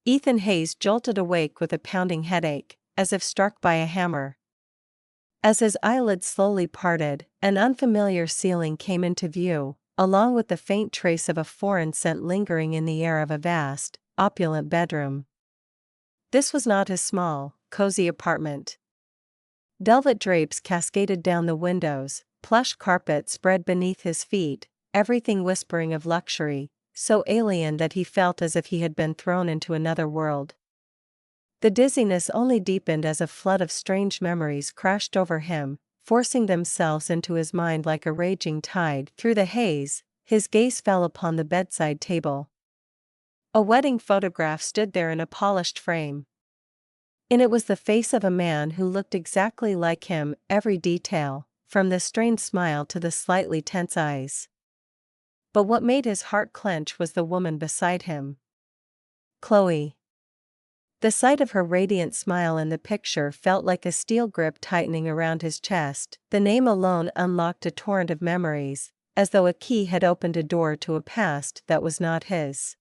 Ethan Hayes jolted awake with a pounding headache, as if struck by a hammer. As his eyelids slowly parted, an unfamiliar ceiling came into view, along with the faint trace of a foreign scent lingering in the air of a vast, opulent bedroom. This was not his small, cozy apartment. Velvet drapes cascaded down the windows, plush carpet spread beneath his feet, everything whispering of luxury, so alien that he felt as if he had been thrown into another world. The dizziness only deepened as a flood of strange memories crashed over him, forcing themselves into his mind like a raging tide. Through the haze, his gaze fell upon the bedside table. A wedding photograph stood there in a polished frame. In it was the face of a man who looked exactly like him, every detail, from the strained smile to the slightly tense eyes. But what made his heart clench was the woman beside him. Khloe. The sight of her radiant smile in the picture felt like a steel grip tightening around his chest. The name alone unlocked a torrent of memories, as though a key had opened a door to a past that was not his.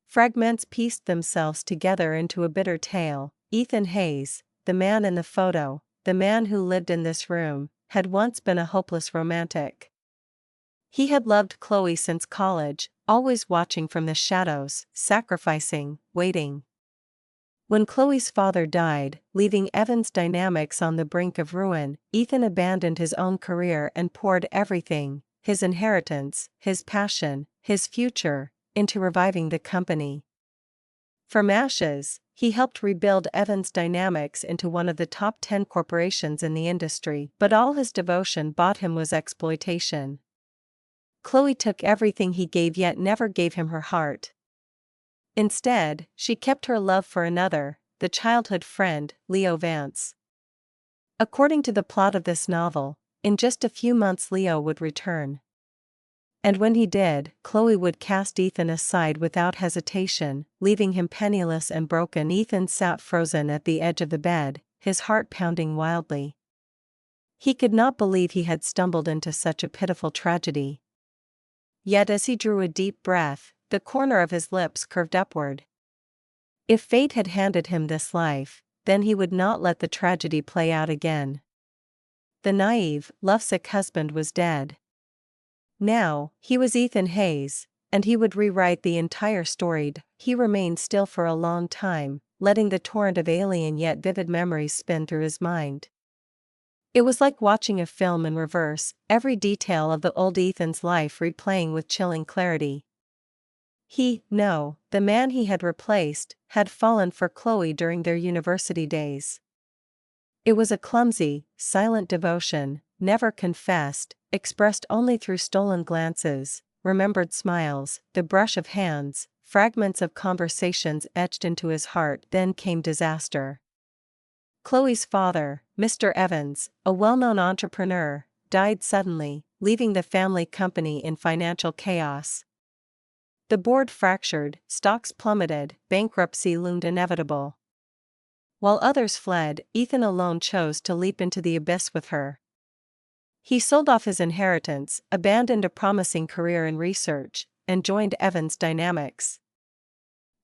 Fragments pieced themselves together into a bitter tale. Ethan Hayes, the man in the photo, the man who lived in this room, had once been a hopeless romantic. He had loved Khloe since college, always watching from the shadows, sacrificing, waiting. When Khloe's father died, leaving Evan's dynamics on the brink of ruin, Ethan abandoned his own career and poured everything, his inheritance, his passion, his future, into reviving the company. From ashes, he helped rebuild Evan's dynamics into one of the top 10 corporations in the industry, but all his devotion bought him was exploitation. Khloe took everything he gave yet never gave him her heart. Instead, she kept her love for another, the childhood friend, Leo Vance. According to the plot of this novel, in just a few months Leo would return. And when he did, Khloe would cast Ethan aside without hesitation, leaving him penniless and broken. Ethan sat frozen at the edge of the bed, his heart pounding wildly. He could not believe he had stumbled into such a pitiful tragedy. Yet as he drew a deep breath, the corner of his lips curved upward. If fate had handed him this life, then he would not let the tragedy play out again. The naive, lovesick husband was dead. Now, he was Ethan Hayes, and he would rewrite the entire story. He remained still for a long time, letting the torrent of alien yet vivid memories spin through his mind. It was like watching a film in reverse, every detail of the old Ethan's life replaying with chilling clarity. The man he had replaced, had fallen for Khloe during their university days. It was a clumsy, silent devotion, never confessed, expressed only through stolen glances, remembered smiles, the brush of hands, fragments of conversations etched into his heart. Then came disaster. Khloe's father, Mr. Evans, a well-known entrepreneur, died suddenly, leaving the family company in financial chaos. The board fractured, stocks plummeted, bankruptcy loomed inevitable. While others fled, Ethan alone chose to leap into the abyss with her. He sold off his inheritance, abandoned a promising career in research, and joined Evans Dynamics.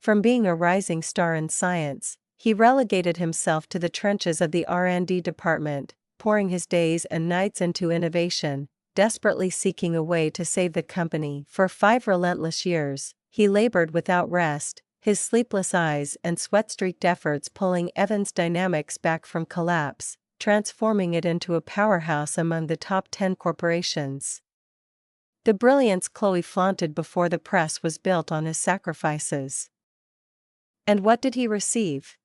From being a rising star in science, he relegated himself to the trenches of the R&D department, pouring his days and nights into innovation, desperately seeking a way to save the company. For 5 relentless years, he labored without rest, his sleepless eyes and sweat-streaked efforts pulling Evans Dynamics back from collapse, transforming it into a powerhouse among the top 10 corporations. The brilliance Khloe flaunted before the press was built on his sacrifices. And what did he receive?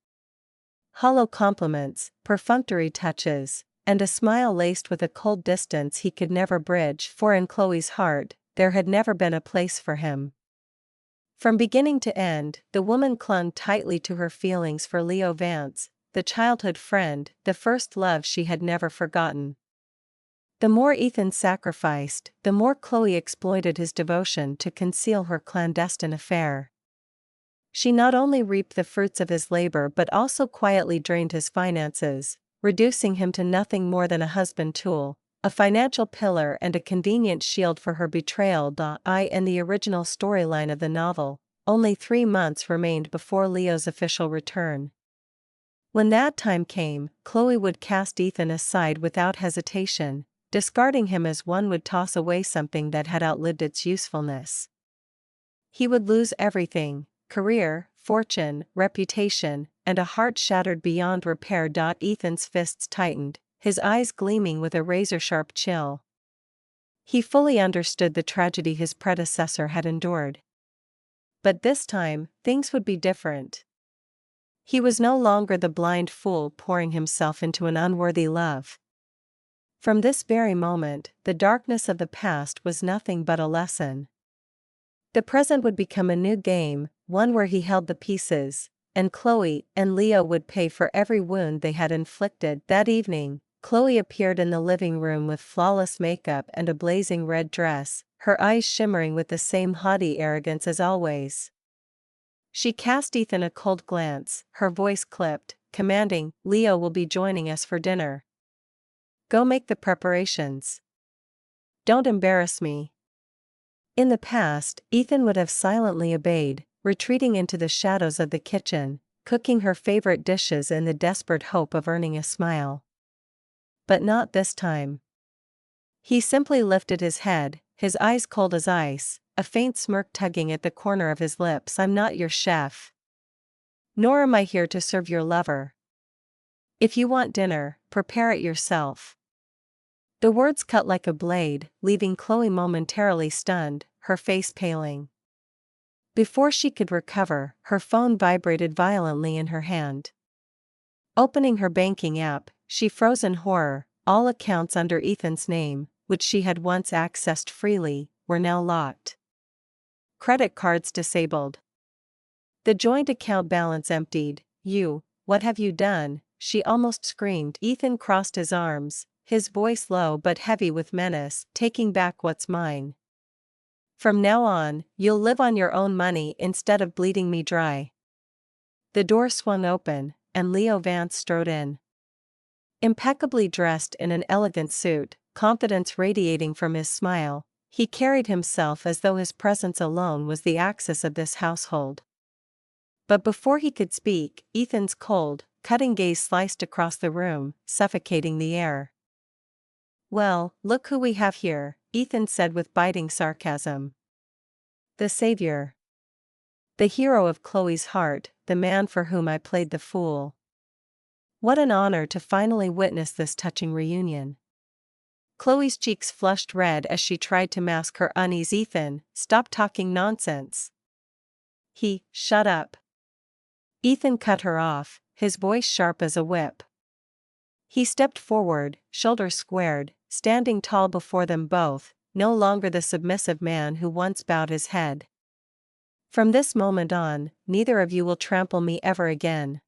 Hollow compliments, perfunctory touches, and a smile laced with a cold distance he could never bridge, for in Khloe's heart, there had never been a place for him. From beginning to end, the woman clung tightly to her feelings for Leo Vance, the childhood friend, the first love she had never forgotten. The more Ethan sacrificed, the more Khloe exploited his devotion to conceal her clandestine affair. She not only reaped the fruits of his labor but also quietly drained his finances, reducing him to nothing more than a husband tool, a financial pillar and a convenient shield for her betrayal. In the original storyline of the novel, only 3 months remained before Leo's official return. When that time came, Khloe would cast Ethan aside without hesitation, discarding him as one would toss away something that had outlived its usefulness. He would lose everything: career, fortune, reputation, and a heart shattered beyond repair. Ethan's fists tightened, his eyes gleaming with a razor-sharp chill. He fully understood the tragedy his predecessor had endured. But this time, things would be different. He was no longer the blind fool pouring himself into an unworthy love. From this very moment, the darkness of the past was nothing but a lesson. The present would become a new game, one where he held the pieces, and Khloe and Leo would pay for every wound they had inflicted. That evening, Khloe appeared in the living room with flawless makeup and a blazing red dress, her eyes shimmering with the same haughty arrogance as always. She cast Ethan a cold glance, her voice clipped, commanding, "Leo will be joining us for dinner. Go make the preparations. Don't embarrass me." In the past, Ethan would have silently obeyed, retreating into the shadows of the kitchen, cooking her favorite dishes in the desperate hope of earning a smile. But not this time. He simply lifted his head, his eyes cold as ice, a faint smirk tugging at the corner of his lips. "I'm not your chef. Nor am I here to serve your lover. If you want dinner, prepare it yourself." The words cut like a blade, leaving Khloe momentarily stunned, her face paling. Before she could recover, her phone vibrated violently in her hand. Opening her banking app, she froze in horror. All accounts under Ethan's name, which she had once accessed freely, were now locked. Credit cards disabled. The joint account balance emptied. What have you done?" she almost screamed. Ethan crossed his arms, his voice low but heavy with menace. "Taking back what's mine. From now on, you'll live on your own money instead of bleeding me dry." The door swung open, and Leo Vance strode in. Impeccably dressed in an elegant suit, confidence radiating from his smile, he carried himself as though his presence alone was the axis of this household. But before he could speak, Ethan's cold, cutting gaze sliced across the room, suffocating the air. "Well, look who we have here," Ethan said with biting sarcasm. "The savior. The hero of Khloe's heart, the man for whom I played the fool. What an honor to finally witness this touching reunion." Khloe's cheeks flushed red as she tried to mask her unease. "Ethan, stop talking nonsense." Shut up." Ethan cut her off, his voice sharp as a whip. He stepped forward, shoulders squared, standing tall before them both, no longer the submissive man who once bowed his head. "From this moment on, neither of you will trample me ever again.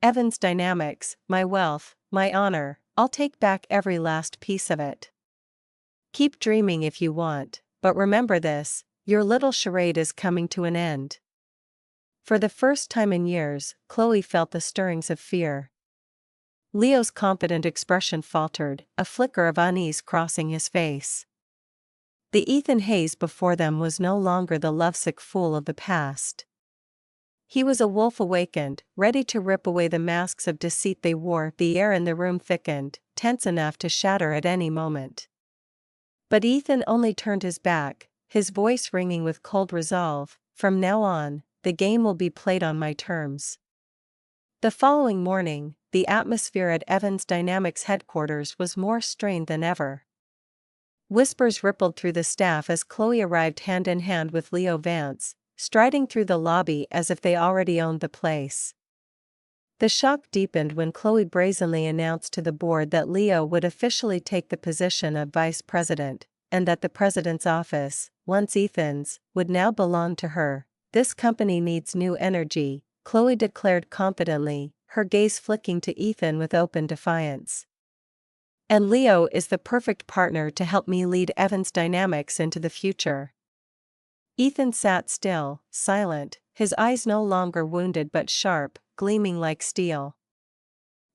Evans Dynamics, my wealth, my honor, I'll take back every last piece of it. Keep dreaming if you want, but remember this, your little charade is coming to an end." For the first time in years, Khloe felt the stirrings of fear. Leo's confident expression faltered, a flicker of unease crossing his face. The Ethan Hayes before them was no longer the lovesick fool of the past. He was a wolf awakened, ready to rip away the masks of deceit they wore. The air in the room thickened, tense enough to shatter at any moment. But Ethan only turned his back, his voice ringing with cold resolve. "From now on, the game will be played on my terms." The following morning, the atmosphere at Evans Dynamics headquarters was more strained than ever. Whispers rippled through the staff as Khloe arrived hand in hand with Leo Vance, striding through the lobby as if they already owned the place. The shock deepened when Khloe brazenly announced to the board that Leo would officially take the position of vice president, and that the president's office, once Ethan's, would now belong to her. "This company needs new energy," Khloe declared confidently, her gaze flicking to Ethan with open defiance. "And Leo is the perfect partner to help me lead Evans Dynamics into the future." Ethan sat still, silent, his eyes no longer wounded but sharp, gleaming like steel.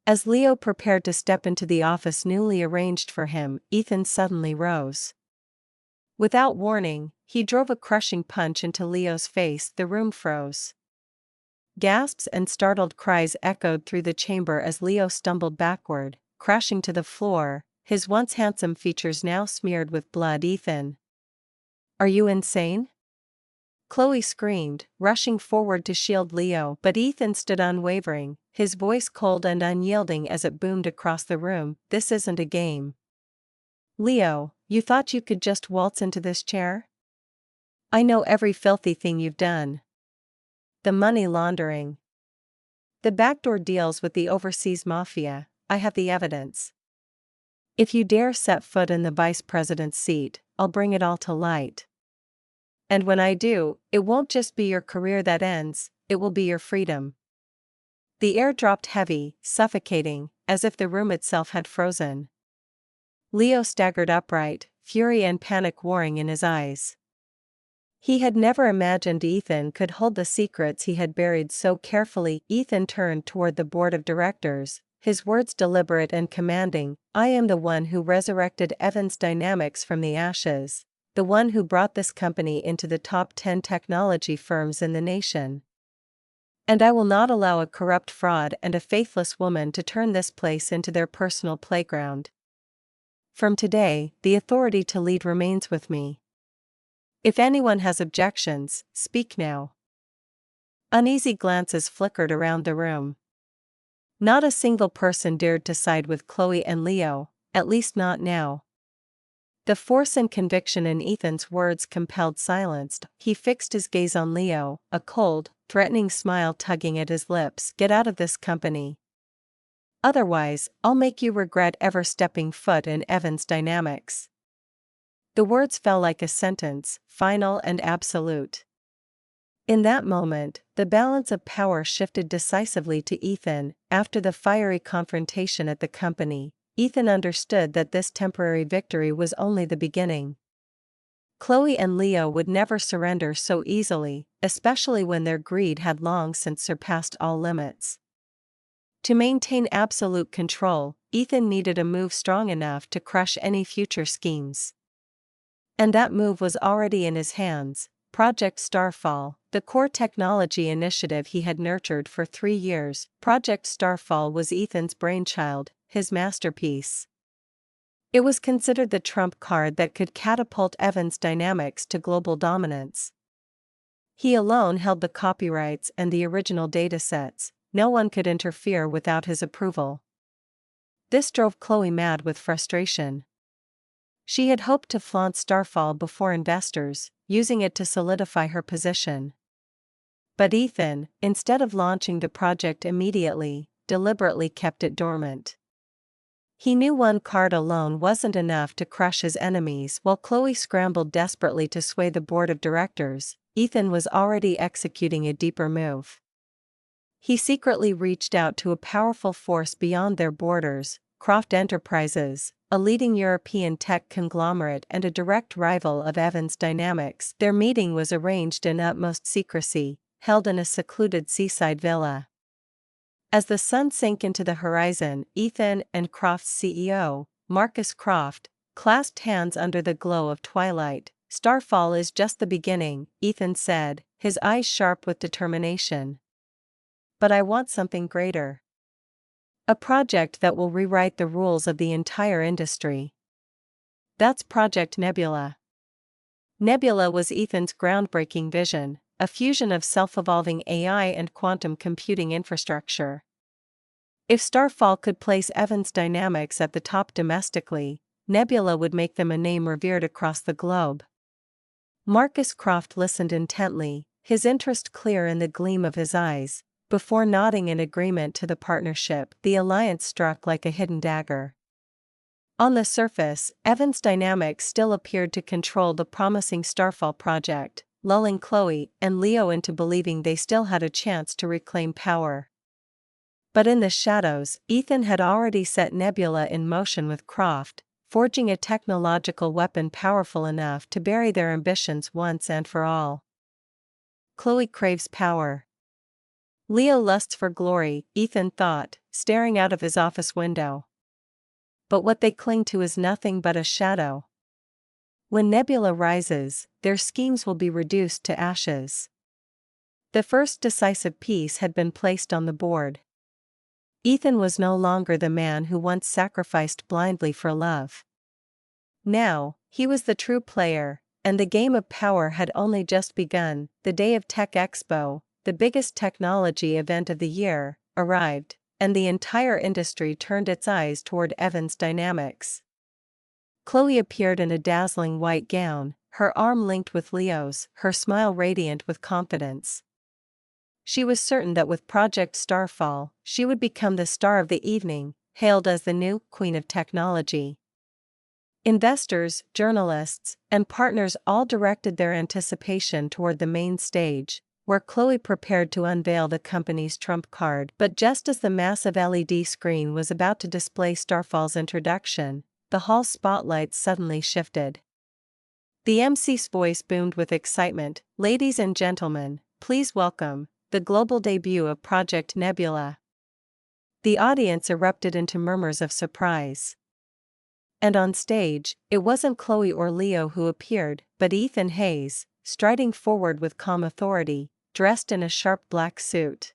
As Leo prepared to step into the office newly arranged for him, Ethan suddenly rose. Without warning, he drove a crushing punch into Leo's face. The room froze. Gasps and startled cries echoed through the chamber as Leo stumbled backward, crashing to the floor, his once handsome features now smeared with blood. Ethan. Are you insane? Khloe screamed, rushing forward to shield Leo, but Ethan stood unwavering, his voice cold and unyielding as it boomed across the room. This isn't a game. Leo, you thought you could just waltz into this chair? I know every filthy thing you've done. The money laundering. The backdoor deals with the overseas mafia, I have the evidence. If you dare set foot in the vice president's seat, I'll bring it all to light. And when I do, it won't just be your career that ends, it will be your freedom. The air dropped heavy, suffocating, as if the room itself had frozen. Leo staggered upright, fury and panic warring in his eyes. He had never imagined Ethan could hold the secrets he had buried so carefully. Ethan turned toward the board of directors, his words deliberate and commanding. I am the one who resurrected Evans Dynamics from the ashes, the one who brought this company into the top 10 technology firms in the nation. And I will not allow a corrupt fraud and a faithless woman to turn this place into their personal playground. From today, the authority to lead remains with me. If anyone has objections, speak now. Uneasy glances flickered around the room. Not a single person dared to side with Khloe and Leo, at least not now. The force and conviction in Ethan's words compelled silence. He fixed his gaze on Leo, a cold, threatening smile tugging at his lips. Get out of this company. Otherwise, I'll make you regret ever stepping foot in Evans Dynamics. The words fell like a sentence, final and absolute. In that moment, the balance of power shifted decisively to Ethan. After the fiery confrontation at the company, Ethan understood that this temporary victory was only the beginning. Khloe and Leo would never surrender so easily, especially when their greed had long since surpassed all limits. To maintain absolute control, Ethan needed a move strong enough to crush any future schemes. And that move was already in his hands. Project Starfall, the core technology initiative he had nurtured for 3 years. Project Starfall was Ethan's brainchild, his masterpiece. It was considered the trump card that could catapult Evans Dynamics to global dominance. He alone held the copyrights and the original datasets. No one could interfere without his approval. This drove Khloe mad with frustration. She had hoped to flaunt Starfall before investors, using it to solidify her position. But Ethan, instead of launching the project immediately, deliberately kept it dormant. He knew one card alone wasn't enough to crush his enemies. While Khloe scrambled desperately to sway the board of directors, Ethan was already executing a deeper move. He secretly reached out to a powerful force beyond their borders, Croft Enterprises, a leading European tech conglomerate and a direct rival of Evans Dynamics. Their meeting was arranged in utmost secrecy, held in a secluded seaside villa. As the sun sank into the horizon, Ethan and Croft's CEO, Marcus Croft, clasped hands under the glow of twilight. Starfall is just the beginning, Ethan said, his eyes sharp with determination. But I want something greater. A project that will rewrite the rules of the entire industry. That's Project Nebula. Nebula was Ethan's groundbreaking vision, a fusion of self-evolving AI and quantum computing infrastructure. If Starfall could place Evans Dynamics at the top domestically, Nebula would make them a name revered across the globe. Marcus Croft listened intently, his interest clear in the gleam of his eyes. Before nodding in agreement to the partnership, the alliance struck like a hidden dagger. On the surface, Evans Dynamics still appeared to control the promising Starfall project, lulling Khloe and Leo into believing they still had a chance to reclaim power. But in the shadows, Ethan had already set Nebula in motion with Croft, forging a technological weapon powerful enough to bury their ambitions once and for all. Khloe craves power. Leo lusts for glory, Ethan thought, staring out of his office window. But what they cling to is nothing but a shadow. When Nebula rises, their schemes will be reduced to ashes. The first decisive piece had been placed on the board. Ethan was no longer the man who once sacrificed blindly for love. Now, he was the true player, and the game of power had only just begun. The day of Tech Expo, the biggest technology event of the year, arrived, and the entire industry turned its eyes toward Evans Dynamics. Khloe appeared in a dazzling white gown, her arm linked with Leo's, her smile radiant with confidence. She was certain that with Project Starfall, she would become the star of the evening, hailed as the new Queen of Technology. Investors, journalists, and partners all directed their anticipation toward the main stage, where Khloe prepared to unveil the company's trump card. But just as the massive LED screen was about to display Starfall's introduction, the hall's spotlights suddenly shifted. The MC's voice boomed with excitement. "Ladies and gentlemen, please welcome the global debut of Project Nebula." The audience erupted into murmurs of surprise. And on stage, it wasn't Khloe or Leo who appeared, but Ethan Hayes, striding forward with calm authority, dressed in a sharp black suit.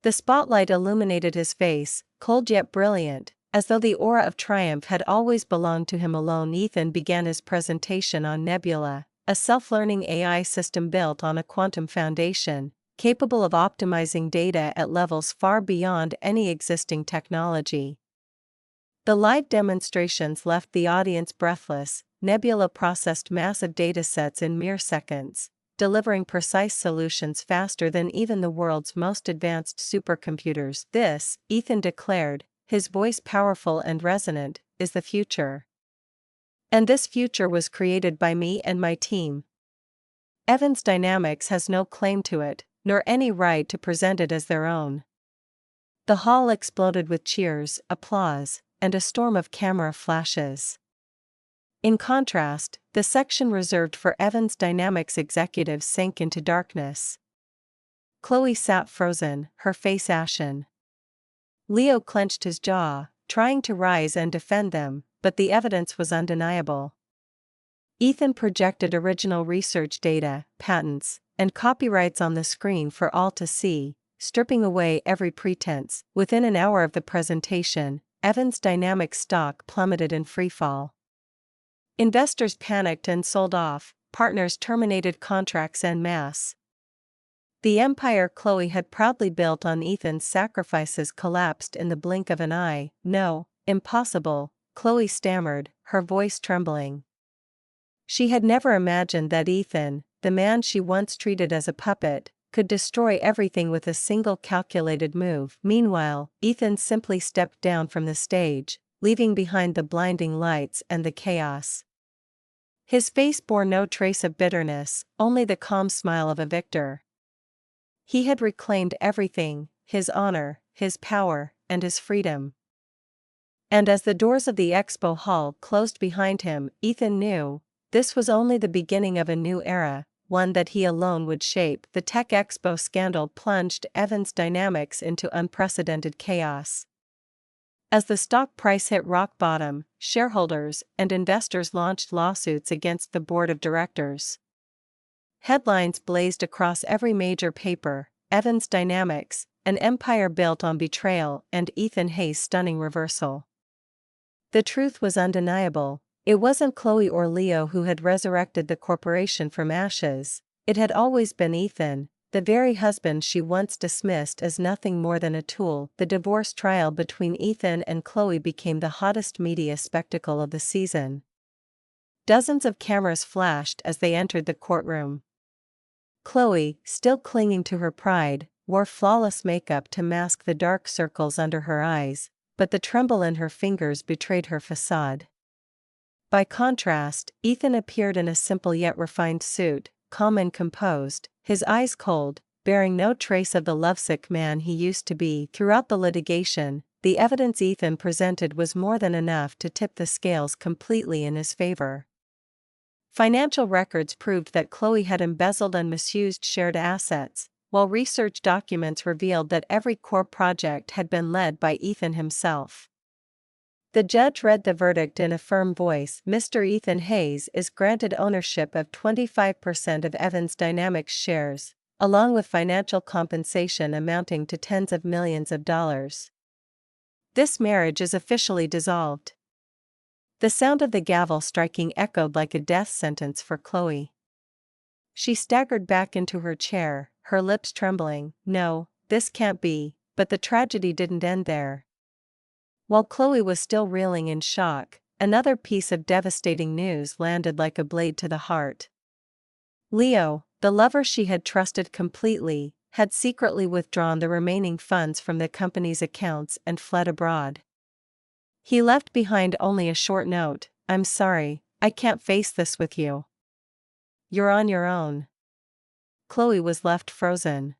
The spotlight illuminated his face, cold yet brilliant, as though the aura of triumph had always belonged to him alone. Ethan began his presentation on Nebula, a self-learning AI system built on a quantum foundation, capable of optimizing data at levels far beyond any existing technology. The live demonstrations left the audience breathless. Nebula processed massive datasets in mere seconds, delivering precise solutions faster than even the world's most advanced supercomputers. "This," Ethan declared, his voice powerful and resonant, "is the future. And this future was created by me and my team. Evans Dynamics has no claim to it, nor any right to present it as their own." The hall exploded with cheers, applause, and a storm of camera flashes. In contrast, the section reserved for Evans Dynamics executives sank into darkness. Khloe sat frozen, her face ashen. Leo clenched his jaw, trying to rise and defend them, but the evidence was undeniable. Ethan projected original research data, patents, and copyrights on the screen for all to see, stripping away every pretense. Within an hour of the presentation, Evans Dynamics stock plummeted in freefall. Investors panicked and sold off, partners terminated contracts en masse. The empire Khloe had proudly built on Ethan's sacrifices collapsed in the blink of an eye. "No, impossible," Khloe stammered, her voice trembling. She had never imagined that Ethan, the man she once treated as a puppet, could destroy everything with a single calculated move. Meanwhile, Ethan simply stepped down from the stage, leaving behind the blinding lights and the chaos. His face bore no trace of bitterness, only the calm smile of a victor. He had reclaimed everything: his honor, his power, and his freedom. And as the doors of the expo hall closed behind him, Ethan knew this was only the beginning of a new era, one that he alone would shape. The Tech Expo scandal plunged Evans Dynamics into unprecedented chaos. As the stock price hit rock bottom, shareholders and investors launched lawsuits against the board of directors. Headlines blazed across every major paper: Evans Dynamics, an empire built on betrayal, and Ethan Hayes' stunning reversal. The truth was undeniable: it wasn't Khloe or Leo who had resurrected the corporation from ashes, it had always been Ethan, the very husband she once dismissed as nothing more than a tool. The divorce trial between Ethan and Khloe became the hottest media spectacle of the season. Dozens of cameras flashed as they entered the courtroom. Khloe, still clinging to her pride, wore flawless makeup to mask the dark circles under her eyes, but the tremble in her fingers betrayed her facade. By contrast, Ethan appeared in a simple yet refined suit, calm and composed, his eyes cold, bearing no trace of the lovesick man he used to be. Throughout the litigation, the evidence Ethan presented was more than enough to tip the scales completely in his favor. Financial records proved that Khloe had embezzled and misused shared assets, while research documents revealed that every core project had been led by Ethan himself. The judge read the verdict in a firm voice. Mr. Ethan Hayes is granted ownership of 25% of Evans Dynamics shares, along with financial compensation amounting to tens of millions of dollars. This marriage is officially dissolved. The sound of the gavel striking echoed like a death sentence for Khloe. She staggered back into her chair, her lips trembling. No, this can't be, but the tragedy didn't end there. While Khloe was still reeling in shock, another piece of devastating news landed like a blade to the heart. Leo, the lover she had trusted completely, had secretly withdrawn the remaining funds from the company's accounts and fled abroad. He left behind only a short note: "I'm sorry, I can't face this with you. You're on your own." Khloe was left frozen.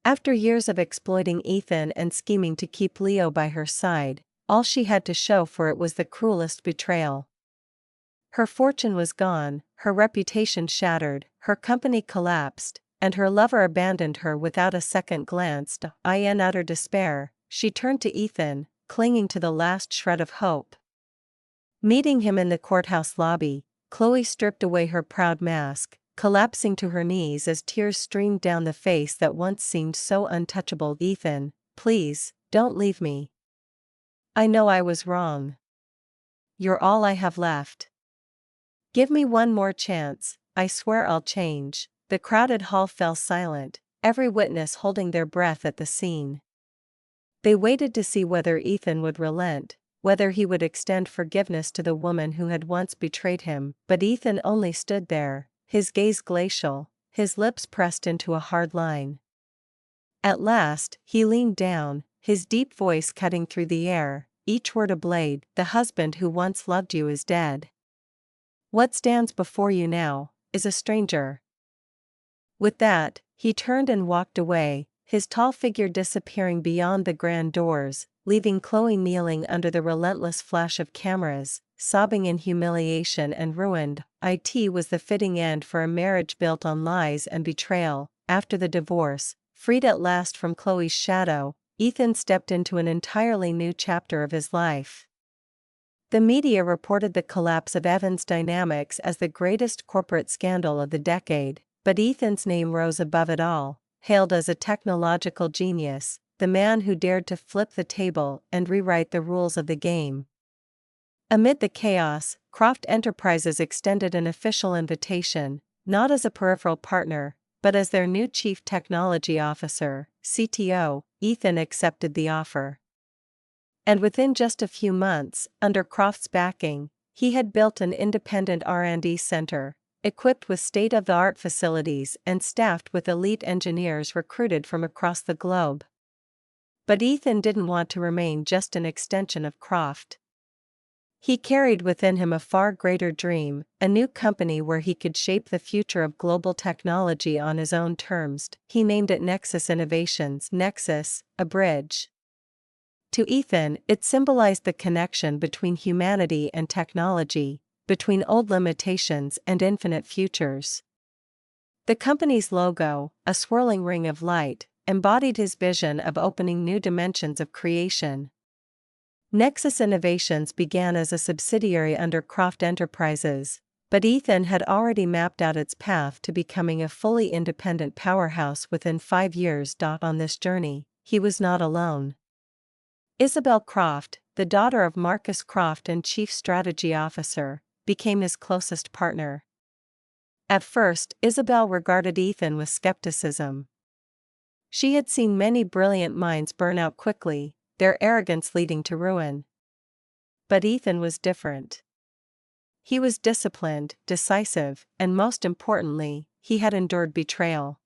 After years of exploiting Ethan and scheming to keep Leo by her side, all she had to show for it was the cruelest betrayal. Her fortune was gone, her reputation shattered, her company collapsed, and her lover abandoned her without a second glance. In utter despair, she turned to Ethan, clinging to the last shred of hope. Meeting him in the courthouse lobby, Khloe stripped away her proud mask, collapsing to her knees as tears streamed down the face that once seemed so untouchable. "Ethan, please, don't leave me. I know I was wrong. You're all I have left. Give me one more chance, I swear I'll change." The crowded hall fell silent, every witness holding their breath at the scene. They waited to see whether Ethan would relent, whether he would extend forgiveness to the woman who had once betrayed him, but Ethan only stood there, his gaze glacial, his lips pressed into a hard line. At last, he leaned down, his deep voice cutting through the air, each word a blade. "The husband who once loved you is dead. What stands before you now is a stranger." With that, he turned and walked away, his tall figure disappearing beyond the grand doors, leaving Khloe kneeling under the relentless flash of cameras, sobbing in humiliation and ruined. It was the fitting end for a marriage built on lies and betrayal. After the divorce, freed at last from Khloe's shadow, Ethan stepped into an entirely new chapter of his life. The media reported the collapse of Evans Dynamics as the greatest corporate scandal of the decade, but Ethan's name rose above it all, hailed as a technological genius, the man who dared to flip the table and rewrite the rules of the game. Amid the chaos, Croft Enterprises extended an official invitation, not as a peripheral partner, but as their new Chief Technology Officer, CTO. Ethan accepted the offer. And within just a few months, under Croft's backing, he had built an independent R&D center, equipped with state-of-the-art facilities and staffed with elite engineers recruited from across the globe. But Ethan didn't want to remain just an extension of Croft. He carried within him a far greater dream, a new company where he could shape the future of global technology on his own terms. He named it Nexus Innovations. Nexus, a bridge. To Ethan, it symbolized the connection between humanity and technology, between old limitations and infinite futures. The company's logo, a swirling ring of light, embodied his vision of opening new dimensions of creation. Nexus Innovations began as a subsidiary under Croft Enterprises, but Ethan had already mapped out its path to becoming a fully independent powerhouse within 5 years. On this journey, he was not alone. Isabelle Croft, the daughter of Marcus Croft and Chief Strategy Officer, became his closest partner. At first, Isabelle regarded Ethan with skepticism. She had seen many brilliant minds burn out quickly, their arrogance leading to ruin. But Ethan was different. He was disciplined, decisive, and most importantly, he had endured betrayal.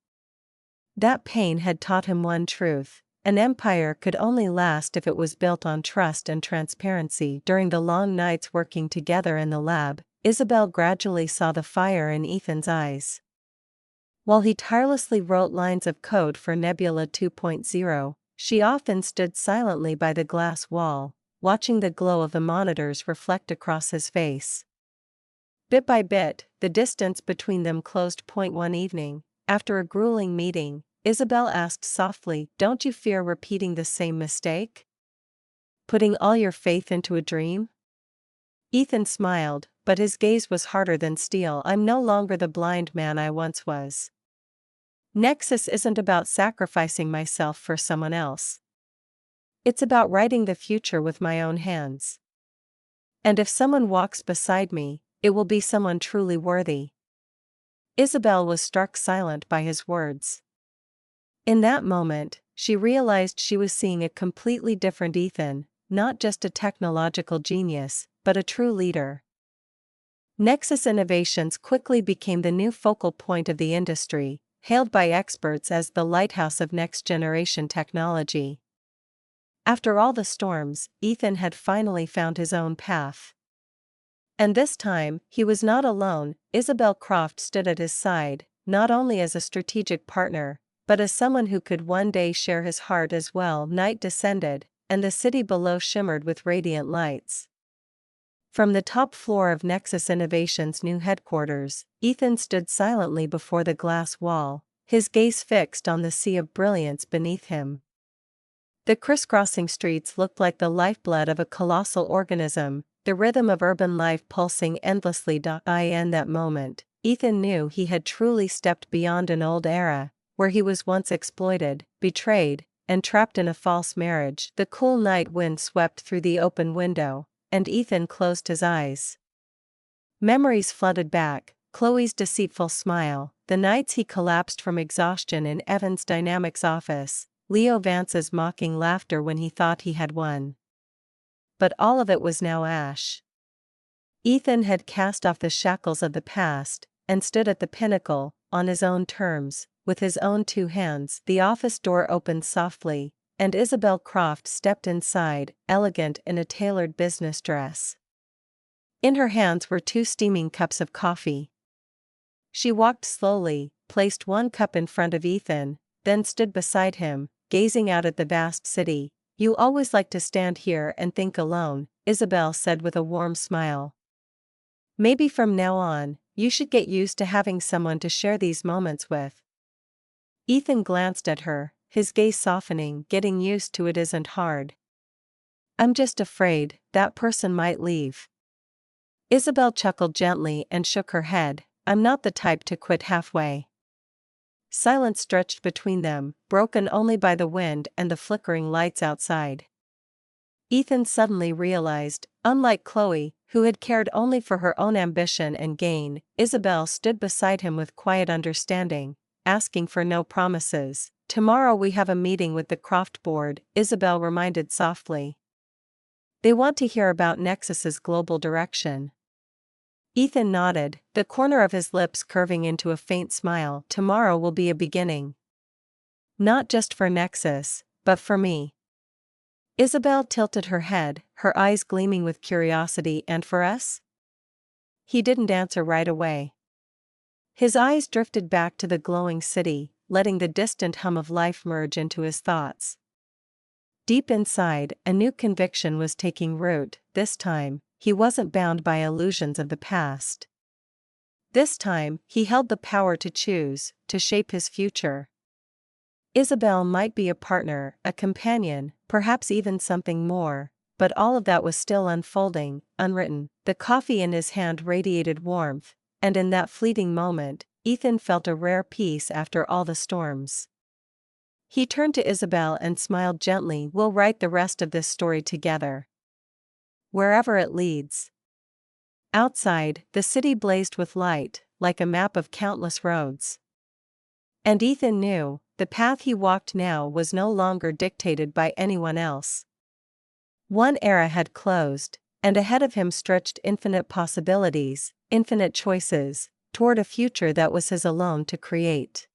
That pain had taught him one truth: an empire could only last if it was built on trust and transparency. During the long nights working together in the lab, Isabelle gradually saw the fire in Ethan's eyes. While he tirelessly wrote lines of code for Nebula 2.0, she often stood silently by the glass wall, watching the glow of the monitors reflect across his face. Bit by bit, the distance between them closed. One evening, after a grueling meeting, Isabelle asked softly, "Don't you fear repeating the same mistake?" Putting all your faith into a dream? Ethan smiled, but his gaze was harder than steel. I'm no longer the blind man I once was. Nexus isn't about sacrificing myself for someone else. It's about writing the future with my own hands. And if someone walks beside me, it will be someone truly worthy. Isabelle was struck silent by his words. In that moment, she realized she was seeing a completely different Ethan, not just a technological genius, but a true leader. Nexus Innovations quickly became the new focal point of the industry, hailed by experts as the lighthouse of next-generation technology. After all the storms, Ethan had finally found his own path. And this time, he was not alone. Isabelle Croft stood at his side, not only as a strategic partner, but as someone who could one day share his heart as well. Night descended, and the city below shimmered with radiant lights. From the top floor of Nexus Innovations' new headquarters, Ethan stood silently before the glass wall, his gaze fixed on the sea of brilliance beneath him. The crisscrossing streets looked like the lifeblood of a colossal organism, the rhythm of urban life pulsing endlessly. In that moment, Ethan knew he had truly stepped beyond an old era, where he was once exploited, betrayed, and trapped in a false marriage. The cool night wind swept through the open window, and Ethan closed his eyes. Memories flooded back, Khloe's deceitful smile, the nights he collapsed from exhaustion in Evan's Dynamics office, Leo Vance's mocking laughter when he thought he had won. But all of it was now ash. Ethan had cast off the shackles of the past, and stood at the pinnacle, on his own terms, with his own two hands. The office door opened softly, and Isabelle Croft stepped inside, elegant in a tailored business dress. In her hands were 2 steaming cups of coffee. She walked slowly, placed one cup in front of Ethan, then stood beside him, gazing out at the vast city. You always like to stand here and think alone, Isabelle said with a warm smile. Maybe from now on, you should get used to having someone to share these moments with. Ethan glanced at her, his gaze softening. Getting used to it isn't hard. I'm just afraid that person might leave. Isabelle chuckled gently and shook her head. I'm not the type to quit halfway. Silence stretched between them, broken only by the wind and the flickering lights outside. Ethan suddenly realized, unlike Khloe, who had cared only for her own ambition and gain, Isabelle stood beside him with quiet understanding, asking for no promises. Tomorrow we have a meeting with the Croft board, Isabelle reminded softly. They want to hear about Nexus's global direction. Ethan nodded, the corner of his lips curving into a faint smile. Tomorrow will be a beginning. Not just for Nexus, but for me. Isabelle tilted her head, her eyes gleaming with curiosity. And for us? He didn't answer right away. His eyes drifted back to the glowing city, letting the distant hum of life merge into his thoughts. Deep inside, a new conviction was taking root. This time, he wasn't bound by illusions of the past. This time, he held the power to choose, to shape his future. Isabelle might be a partner, a companion, perhaps even something more, but all of that was still unfolding, unwritten. The coffee in his hand radiated warmth, and in that fleeting moment, Ethan felt a rare peace after all the storms. He turned to Isabelle and smiled gently. We'll write the rest of this story together. Wherever it leads. Outside, the city blazed with light, like a map of countless roads. And Ethan knew, the path he walked now was no longer dictated by anyone else. One era had closed, and ahead of him stretched infinite possibilities, infinite choices, toward a future that was his alone to create.